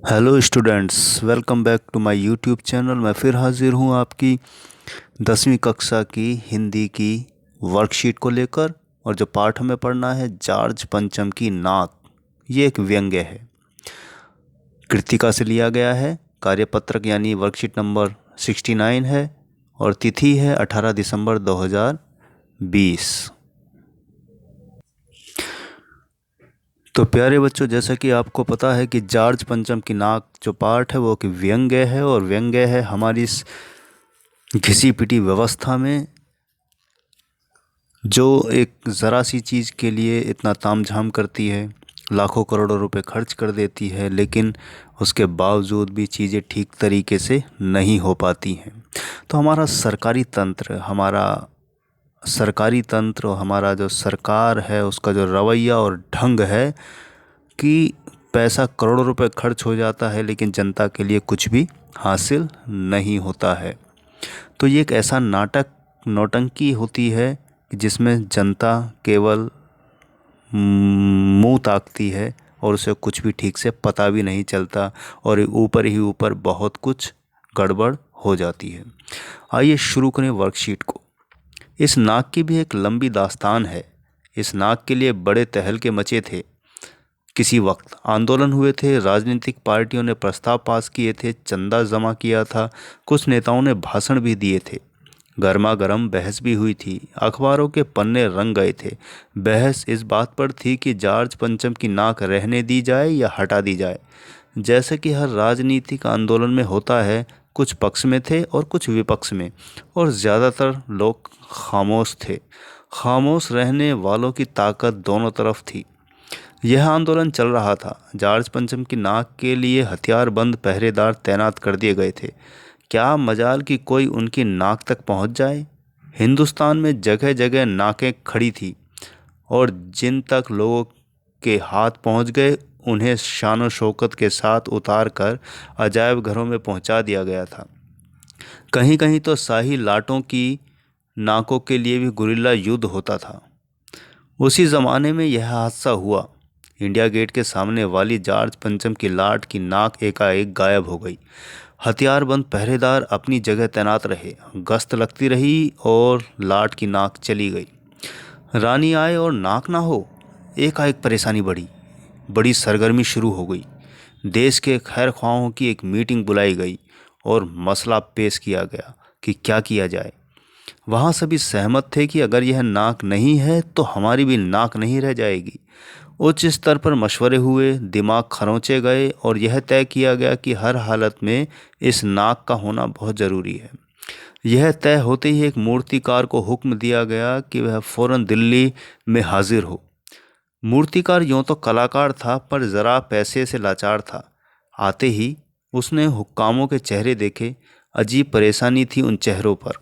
Hello students, welcome back to my YouTube channel. मैं फिर हाजिर हूँ आपकी 10वीं कक्षा की हिंदी की वर्कशीट को लेकर। और जो पाठ हमें पढ़ना है, जॉर्ज पंचम की नाक। ये एक व्यंग्य है, कृतिका से लिया गया है। कार्यपत्रक यानी वर्कशीट नंबर 69 है और तिथि है 18 दिसंबर 2020। तो प्यारे बच्चों, जैसा कि आपको पता है कि जॉर्ज पंचम की नाक जो पाठ है वो एक व्यंग्य है। और व्यंग्य है हमारी इस घिसी पिटी व्यवस्था में, जो एक ज़रा सी चीज़ के लिए इतना तामझाम करती है, लाखों करोड़ों रुपए खर्च कर देती है, लेकिन उसके बावजूद भी चीज़ें ठीक तरीके से नहीं हो पाती हैं। तो हमारा जो सरकार है उसका जो रवैया और ढंग है कि पैसा करोड़ों रुपए खर्च हो जाता है लेकिन जनता के लिए कुछ भी हासिल नहीं होता है। तो ये एक ऐसा नौटंकी होती है कि जिसमें जनता केवल मुंह ताकती है और उसे कुछ भी ठीक से पता भी नहीं चलता, और ऊपर ही ऊपर बहुत कुछ गड़बड़ हो जाती है। आइए शुरू करें वर्कशीट को। इस नाक की भी एक लंबी दास्तान है। इस नाक के लिए बड़े तहलके मचे थे। किसी वक्त आंदोलन हुए थे, राजनीतिक पार्टियों ने प्रस्ताव पास किए थे, चंदा जमा किया था, कुछ नेताओं ने भाषण भी दिए थे, गर्मा गर्म बहस भी हुई थी, अखबारों के पन्ने रंग गए थे। बहस इस बात पर थी कि जॉर्ज पंचम की नाक रहने दी जाए या हटा दी जाए। जैसे कि हर राजनीतिक आंदोलन में होता है, कुछ पक्ष में थे और कुछ विपक्ष में, और ज़्यादातर लोग खामोश थे। खामोश रहने वालों की ताकत दोनों तरफ थी। यह आंदोलन चल रहा था। जॉर्ज पंचम की नाक के लिए हथियारबंद पहरेदार तैनात कर दिए गए थे। क्या मजाल कि कोई उनकी नाक तक पहुंच जाए। हिंदुस्तान में जगह जगह नाकें खड़ी थी, और जिन तक लोगों के हाथ पहुंच गए उन्हें शान शौकत के साथ उतार कर अजायब घरों में पहुंचा दिया गया था। कहीं कहीं तो शाही लाटों की नाकों के लिए भी गुरिल्ला युद्ध होता था। उसी ज़माने में यह हादसा हुआ। इंडिया गेट के सामने वाली जॉर्ज पंचम की लाट की नाक एकाएक गायब हो गई। हथियारबंद पहरेदार अपनी जगह तैनात रहे, गश्त लगती रही और लाट की नाक चली गई। रानी आए और नाक ना हो, एकाएक परेशानी बढ़ी। बड़ी सरगर्मी शुरू हो गई। देश के खैर ख्वाहों की एक मीटिंग बुलाई गई और मसला पेश किया गया कि क्या किया जाए। वहाँ सभी सहमत थे कि अगर यह नाक नहीं है तो हमारी भी नाक नहीं रह जाएगी। उच्च स्तर पर मशवरे हुए, दिमाग खरोंचे गए और यह तय किया गया कि हर हालत में इस नाक का होना बहुत ज़रूरी है। यह तय होते ही एक मूर्तिकार को हुक्म दिया गया कि वह फौरन दिल्ली में हाजिर हो। मूर्तिकार यूं तो कलाकार था, पर ज़रा पैसे से लाचार था। आते ही उसने हुक्कामों के चेहरे देखे। अजीब परेशानी थी उन चेहरों पर।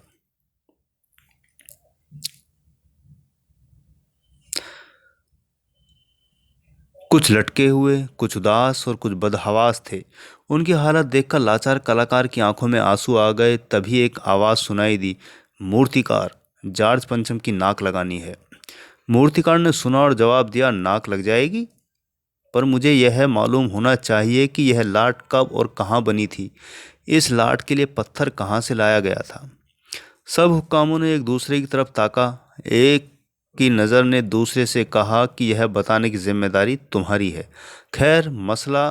कुछ लटके हुए, कुछ उदास और कुछ बदहवास थे। उनकी हालत देखकर लाचार कलाकार की आंखों में आंसू आ गए। तभी एक आवाज़ सुनाई दी, मूर्तिकार, जॉर्ज पंचम की नाक लगानी है। मूर्तिकार ने सुना और जवाब दिया, नाक लग जाएगी, पर मुझे यह मालूम होना चाहिए कि यह लाट कब और कहाँ बनी थी। इस लाट के लिए पत्थर कहाँ से लाया गया था। सब हुक्कामों ने एक दूसरे की तरफ ताका। एक की नज़र ने दूसरे से कहा कि यह बताने की जिम्मेदारी तुम्हारी है। खैर, मसला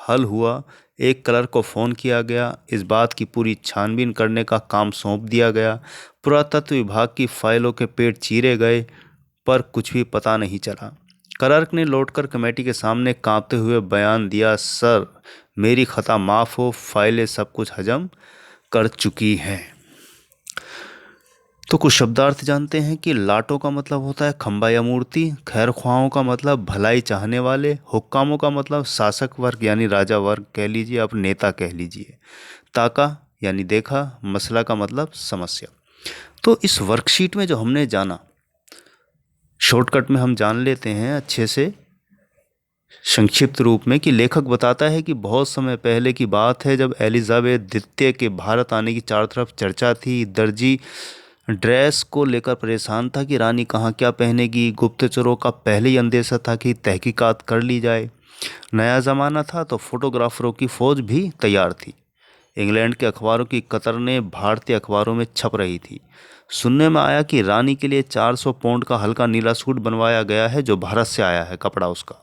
हल हुआ। एक क्लर्क को फ़ोन किया गया। इस बात की पूरी छानबीन करने का काम सौंप दिया गया। पुरातत्व विभाग की फाइलों के पेट चीरे गए, पर कुछ भी पता नहीं चला। क्लर्क ने लौटकर कमेटी के सामने कांपते हुए बयान दिया, सर, मेरी खता माफ़ हो, फाइलें सब कुछ हजम कर चुकी हैं। तो कुछ शब्दार्थ जानते हैं कि लाटों का मतलब होता है खंबा या मूर्ति, खैर ख्वाहों का मतलब भलाई चाहने वाले, हुक्कामों का मतलब शासक वर्ग यानी राजा वर्ग कह लीजिए, आप नेता कह लीजिए, ताका यानी देखा, मसला का मतलब समस्या। तो इस वर्कशीट में जो हमने जाना, शॉर्टकट में हम जान लेते हैं अच्छे से संक्षिप्त रूप में, कि लेखक बताता है कि बहुत समय पहले की बात है, जब एलिजाबेथ द्वितीय के भारत आने की चारों तरफ चर्चा थी। दर्जी ड्रेस को लेकर परेशान था कि रानी कहाँ क्या पहनेगी। गुप्तचरों का पहले ही अंदेशा था कि तहकीकात कर ली जाए। नया ज़माना था तो फोटोग्राफरों की फौज भी तैयार थी। इंग्लैंड के अखबारों की कतरने भारतीय अखबारों में छप रही थी। सुनने में आया कि रानी के लिए 400 पाउंड का हल्का नीला सूट बनवाया गया है जो भारत से आया है कपड़ा उसका।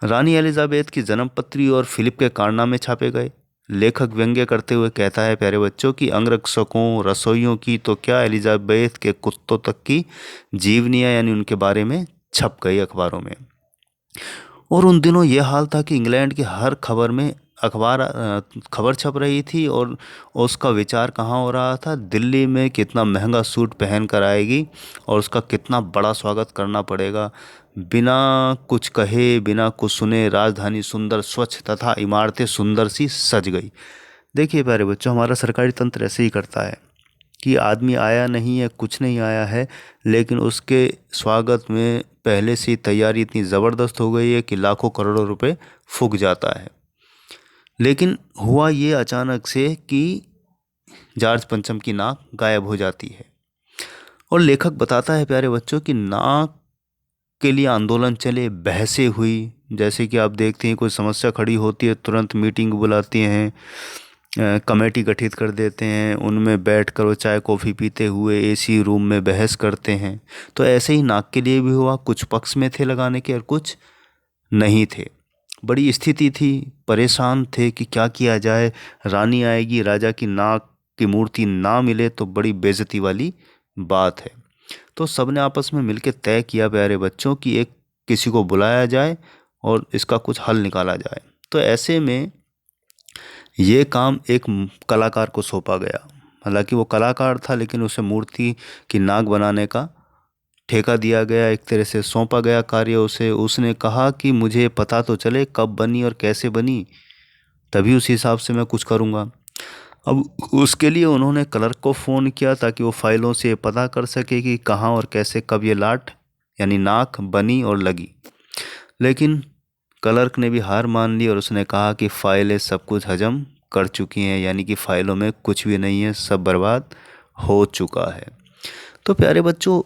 रानी एलिजाबेथ की जन्मपत्री और फिलिप के कारनामे छापे गए। लेखक व्यंग्य करते हुए कहता है, प्यारे बच्चों की अंगरक्षकों रसोइयों की तो क्या, एलिजाबेथ के कुत्तों तक की जीवनियाँ यानी उनके बारे में छप गई अखबारों में। और उन दिनों ये हाल था कि इंग्लैंड की हर खबर में खबर छप रही थी और उसका विचार कहाँ हो रहा था, दिल्ली में कितना महंगा सूट पहन कर आएगी और उसका कितना बड़ा स्वागत करना पड़ेगा। बिना कुछ कहे बिना कुछ सुने राजधानी सुंदर स्वच्छ तथा इमारतें सुंदर सी सज गई। देखिए प्यारे बच्चों, हमारा सरकारी तंत्र ऐसे ही करता है कि आदमी आया नहीं है, कुछ नहीं आया है, लेकिन उसके स्वागत में पहले से ही तैयारी इतनी ज़बरदस्त हो गई है कि लाखों करोड़ों रुपए फूक जाता है। लेकिन हुआ ये अचानक से कि जॉर्ज पंचम की नाक गायब हो जाती है। और लेखक बताता है प्यारे बच्चों कि नाक के लिए आंदोलन चले, बहसें हुई। जैसे कि आप देखते हैं कोई समस्या खड़ी होती है तुरंत मीटिंग बुलाते हैं, कमेटी गठित कर देते हैं, उनमें बैठकर वो चाय कॉफ़ी पीते हुए एसी रूम में बहस करते हैं। तो ऐसे ही नाक के लिए भी हुआ, कुछ पक्ष में थे लगाने के और कुछ नहीं थे। बड़ी स्थिति थी, परेशान थे कि क्या किया जाए। रानी आएगी, राजा की नाक की मूर्ति ना मिले तो बड़ी बेइज्जती वाली बात है। तो सबने आपस में मिलकर तय किया प्यारे बच्चों कि एक किसी को बुलाया जाए और इसका कुछ हल निकाला जाए। तो ऐसे में ये काम एक कलाकार को सौंपा गया। हालांकि वो कलाकार था लेकिन उसे मूर्ति की नाक बनाने का ठेका दिया गया, एक तरह से सौंपा गया कार्य उसे। उसने कहा कि मुझे पता तो चले कब बनी और कैसे बनी, तभी उस हिसाब से मैं कुछ करूँगा। अब उसके लिए उन्होंने क्लर्क को फ़ोन किया ताकि वो फाइलों से पता कर सके कि कहाँ और कैसे कब ये लाट यानी नाक बनी और लगी। लेकिन क्लर्क ने भी हार मान ली और उसने कहा कि फाइलें सब कुछ हजम कर चुकी हैं, यानी कि फ़ाइलों में कुछ भी नहीं है, सब बर्बाद हो चुका है। तो प्यारे बच्चों,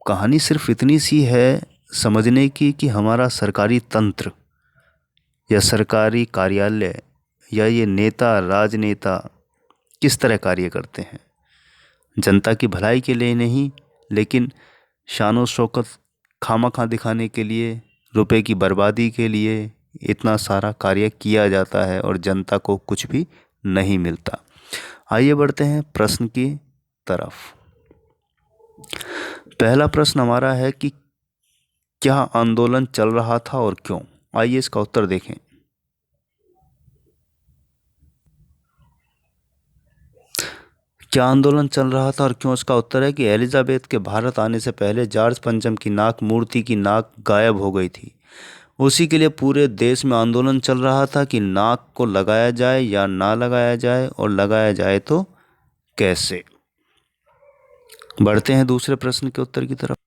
कहानी सिर्फ इतनी सी है समझने की कि हमारा सरकारी तंत्र या सरकारी कार्यालय या ये नेता राजनेता किस तरह कार्य करते हैं। जनता की भलाई के लिए नहीं, लेकिन शानो शौकत खामखा दिखाने के लिए, रुपए की बर्बादी के लिए इतना सारा कार्य किया जाता है और जनता को कुछ भी नहीं मिलता। आइए बढ़ते हैं प्रश्न की तरफ। पहला प्रश्न हमारा है कि क्या आंदोलन चल रहा था और क्यों। आइए इसका उत्तर देखें। क्या आंदोलन चल रहा था और क्यों, इसका उत्तर है कि एलिजाबेथ के भारत आने से पहले जॉर्ज पंचम की नाक मूर्ति की नाक गायब हो गई थी। उसी के लिए पूरे देश में आंदोलन चल रहा था कि नाक को लगाया जाए या ना लगाया जाए, और लगाया जाए तो कैसे। बढ़ते हैं दूसरे प्रश्न के उत्तर की तरफ।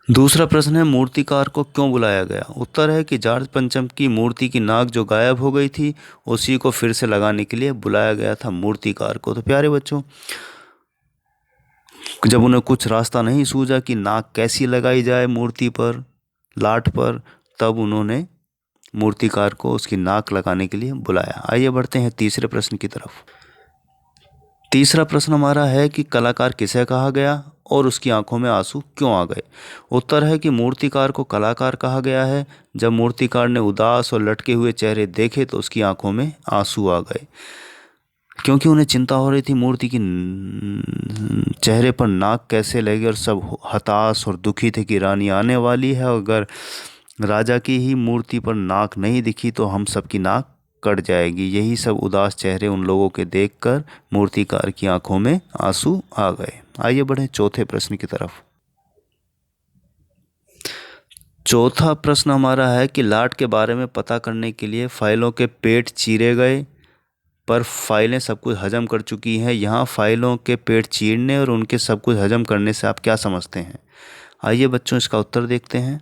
दूसरा प्रश्न है, मूर्तिकार को क्यों बुलाया गया। उत्तर है कि जॉर्ज पंचम की मूर्ति की नाक जो गायब हो गई थी उसी को फिर से लगाने के लिए बुलाया गया था मूर्तिकार को। तो प्यारे बच्चों, जब उन्हें कुछ रास्ता नहीं सूझा कि नाक कैसी लगाई जाए मूर्ति पर, लाट पर, तब उन्होंने मूर्तिकार को उसकी नाक लगाने के लिए बुलाया। आइए बढ़ते हैं तीसरे प्रश्न की तरफ। तीसरा प्रश्न हमारा है कि कलाकार किसे कहा गया और उसकी आंखों में आंसू क्यों आ गए। उत्तर है कि मूर्तिकार को कलाकार कहा गया है। जब मूर्तिकार ने उदास और लटके हुए चेहरे देखे तो उसकी आंखों में आंसू आ गए, क्योंकि उन्हें चिंता हो रही थी मूर्ति की चेहरे पर नाक कैसे लगी, और सब हताश और दुखी थे कि रानी आने वाली है, अगर राजा की ही मूर्ति पर नाक नहीं दिखी तो हम सब की नाक कट जाएगी। यही सब उदास चेहरे उन लोगों के देखकर मूर्तिकार की आंखों में आंसू आ गए। आइए बढ़े चौथे प्रश्न की तरफ। चौथा प्रश्न हमारा है कि लाट के बारे में पता करने के लिए फाइलों के पेट चीरे गए, पर फाइलें सब कुछ हजम कर चुकी हैं। यहाँ फाइलों के पेट चीरने और उनके सब कुछ हजम करने से आप क्या समझते हैं। आइए बच्चों इसका उत्तर देखते हैं।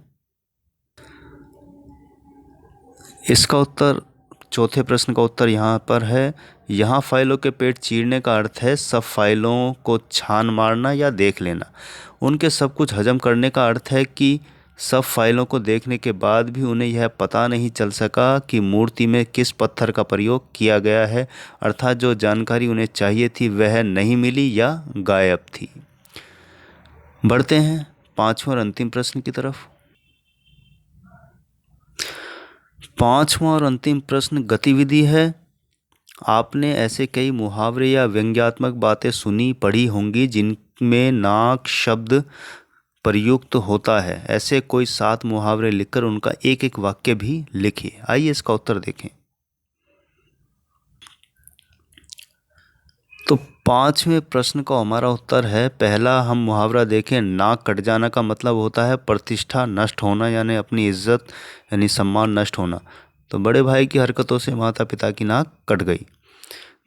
इसका उत्तर, चौथे प्रश्न का उत्तर यहाँ पर है। यहाँ फाइलों के पेट चीरने का अर्थ है सब फाइलों को छान मारना या देख लेना। उनके सब कुछ हजम करने का अर्थ है कि सब फाइलों को देखने के बाद भी उन्हें यह पता नहीं चल सका कि मूर्ति में किस पत्थर का प्रयोग किया गया है, अर्थात जो जानकारी उन्हें चाहिए थी वह नहीं मिली या गायब थी। बढ़ते हैं पांचवें और अंतिम प्रश्न की तरफ। पांचवा और अंतिम प्रश्न गतिविधि है। आपने ऐसे कई मुहावरे या व्यंग्यात्मक बातें सुनी पढ़ी होंगी जिनमें नाक शब्द प्रयुक्त होता है। ऐसे कोई 7 मुहावरे लिखकर उनका एक एक वाक्य भी लिखिए। आइए इसका उत्तर देखें। तो पांचवें प्रश्न का हमारा उत्तर है, पहला हम मुहावरा देखें। नाक कट जाना का मतलब होता है प्रतिष्ठा नष्ट होना, यानी अपनी इज्जत यानी सम्मान नष्ट होना। तो बड़े भाई की हरकतों से माता पिता की नाक कट गई।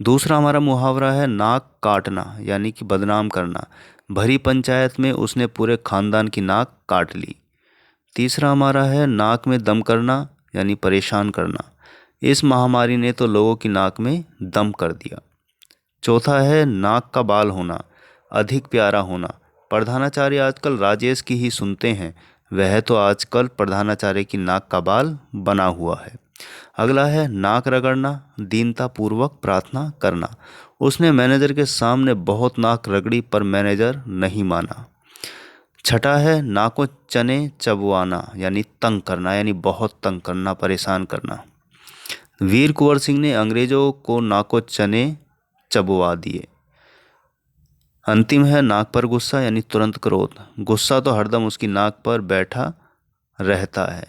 दूसरा हमारा मुहावरा है नाक काटना, यानी कि बदनाम करना। भरी पंचायत में उसने पूरे खानदान की नाक काट ली। तीसरा हमारा है नाक में दम करना, यानी परेशान करना। इस महामारी ने तो लोगों की नाक में दम कर दिया। चौथा है नाक का बाल होना, अधिक प्यारा होना। प्रधानाचार्य आजकल राजेश की ही सुनते हैं, वह तो आजकल प्रधानाचार्य की नाक का बाल बना हुआ है। अगला है नाक रगड़ना, दीनता पूर्वक प्रार्थना करना। उसने मैनेजर के सामने बहुत नाक रगड़ी पर मैनेजर नहीं माना। छठा है नाको चने चबवाना, यानी तंग करना, यानी बहुत तंग करना, परेशान करना। वीर कुंवर सिंह ने अंग्रेजों को नाको चने चबवा दिए। अंतिम है नाक पर गुस्सा, यानी तुरंत क्रोध। गुस्सा तो हरदम उसकी नाक पर बैठा रहता है।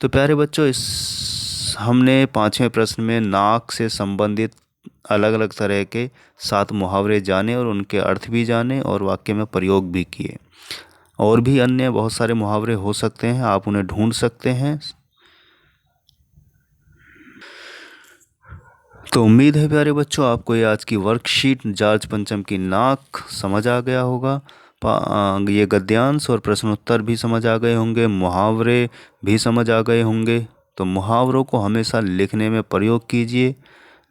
तो प्यारे बच्चों, इस हमने पांचवें प्रश्न में नाक से संबंधित अलग अलग तरह के 7 मुहावरे जाने और उनके अर्थ भी जाने और वाक्य में प्रयोग भी किए। और भी अन्य बहुत सारे मुहावरे हो सकते हैं, आप उन्हें ढूंढ सकते हैं। तो उम्मीद है प्यारे बच्चों आपको ये आज की वर्कशीट जॉर्ज पंचम की नाक समझ आ गया होगा। ये गद्यांश और प्रश्नोत्तर भी समझ आ गए होंगे, मुहावरे भी समझ आ गए होंगे। तो मुहावरों को हमेशा लिखने में प्रयोग कीजिए।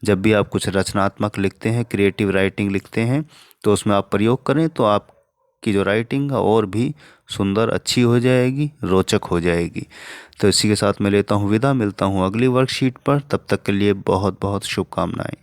जब भी आप कुछ रचनात्मक लिखते हैं, क्रिएटिव राइटिंग लिखते हैं, तो उसमें आप प्रयोग करें तो आपकी जो राइटिंग है और भी सुंदर अच्छी हो जाएगी, रोचक हो जाएगी। तो इसी के साथ मैं लेता हूँ विदा, मिलता हूँ अगली वर्कशीट पर। तब तक के लिए बहुत बहुत शुभकामनाएं।